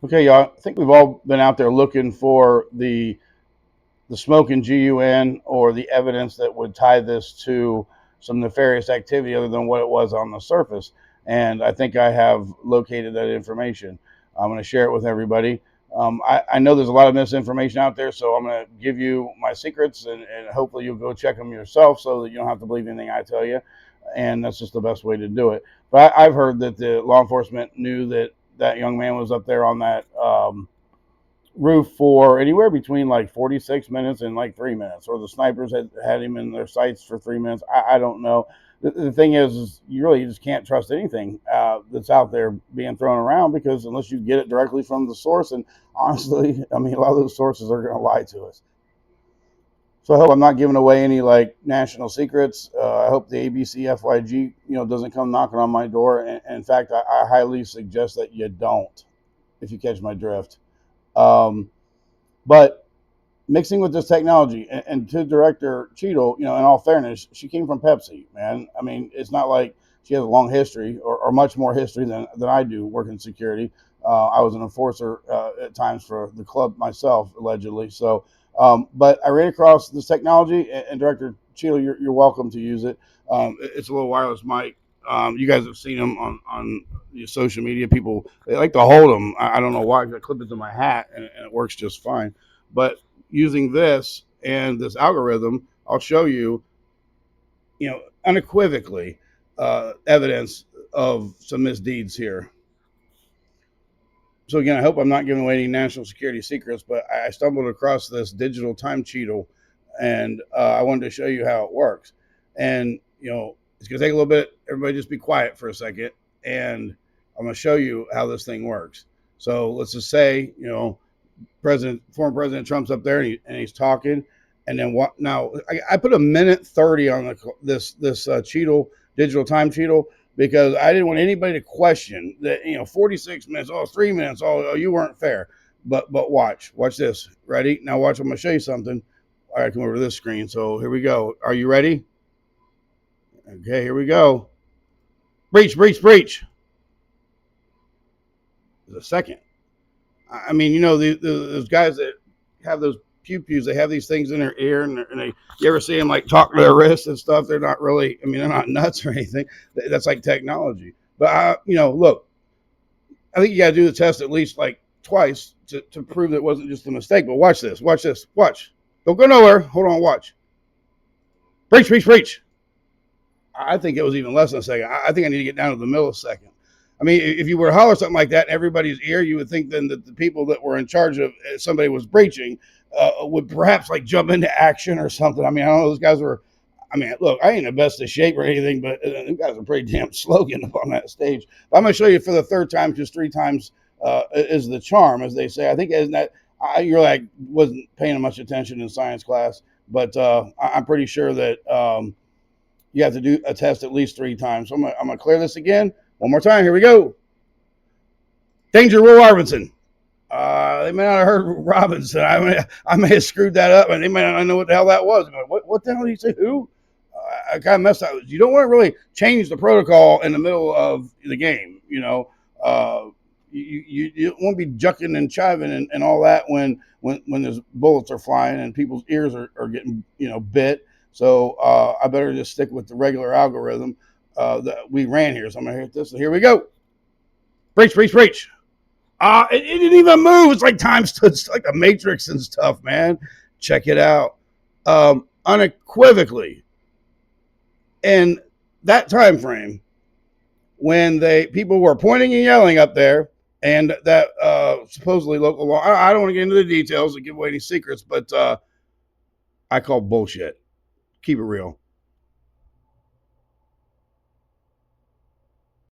Okay, y'all. I think we've all been out there looking for the smoking GUN or the evidence that would tie this to some nefarious activity other than what it was on the surface. And I think I have located that information. I'm going to share it with everybody. I know there's a lot of misinformation out there, so I'm going to give you my secrets, and hopefully you'll go check them yourself so that you don't have to believe anything I tell you. And that's just the best way to do it. But I've heard that the law enforcement knew that that young man was up there on that roof for anywhere between like 46 minutes and like 3 minutes, or the snipers had him in their sights for 3 minutes. I don't know. The thing is you really just can't trust anything that's out there being thrown around, because unless you get it directly from the source, and honestly, I mean, a lot of those sources are going to lie to us. So I hope I'm not giving away any like national secrets. I hope the ABC FYG, doesn't come knocking on my door. And in fact, I highly suggest that you don't, if you catch my drift. Um, but mixing with this technology, and to director Cheadle, in all fairness, she came from Pepsi, man. I mean, it's not like she has a long history, or much more history than I do working security. I was an enforcer at times for the club myself, allegedly. So, but I ran across this technology, and Director Cheadle, you're welcome to use it. It's a little wireless mic. You guys have seen them on your social media. People, they like to hold them. I don't know why. I clip it to my hat, and it works just fine. But using this and this algorithm, I'll show you, unequivocally, evidence of some misdeeds here. So again, I hope I'm not giving away any national security secrets, but I stumbled across this digital time cheadle, and I wanted to show you how it works. And it's gonna take a little bit. Everybody, just be quiet for a second, and I'm gonna show you how this thing works. So let's just say, former President Trump's up there, and he's talking, and then what? Now I put a minute 30 on this Cheadle digital time Cheadle, because I didn't want anybody to question that. 46 minutes, 3 minutes, you weren't fair. But watch this. Ready? Now watch. I'm gonna show you something. All right, come over to this screen. So here we go. Are you ready? Okay, here we go. Breach, breach, breach. There's a second. I mean, those guys that have those pew pews, they have these things in their ear, and they, you ever see them like talk to their wrists and stuff? They're not really, I mean, they're not nuts or anything. That's like technology. But look, I think you got to do the test at least like twice to prove that it wasn't just a mistake. But watch this, watch this, watch. Don't go nowhere. Hold on, watch. Breach, breach, breach. I think it was even less than a second. I think I need to get down to the millisecond. I mean, if you were to holler something like that in everybody's ear, you would think then that the people that were in charge of somebody was breaching would perhaps like jump into action or something. I mean, I don't know. Those guys were. I mean, look, I ain't in the best of shape or anything, but those guys are pretty damn slow getting up on that stage. But I'm going to show you for the third time, because three times is the charm, as they say. I think isn't that you're like wasn't paying much attention in science class, but I'm pretty sure that. You have to do a test at least three times. So I'm gonna clear this again one more time. Here we go. Danger, Will Robinson. They may not have heard Robinson. I may have screwed that up, and they may not know what the hell that was. What the hell did you say? Who? I kind of messed up. You don't want to really change the protocol in the middle of the game. You won't be jucking and chiving and all that when there's bullets are flying and people's ears are getting bit. So I better just stick with the regular algorithm that we ran here. So I'm gonna hit this. So here we go. Breach, breach, breach. It didn't even move. It's like time stood. It's like the Matrix and stuff, man. Check it out. Unequivocally, in that time frame, when people were pointing and yelling up there, and that supposedly local law. I don't want to get into the details and give away any secrets, but I call bullshit. Keep it real.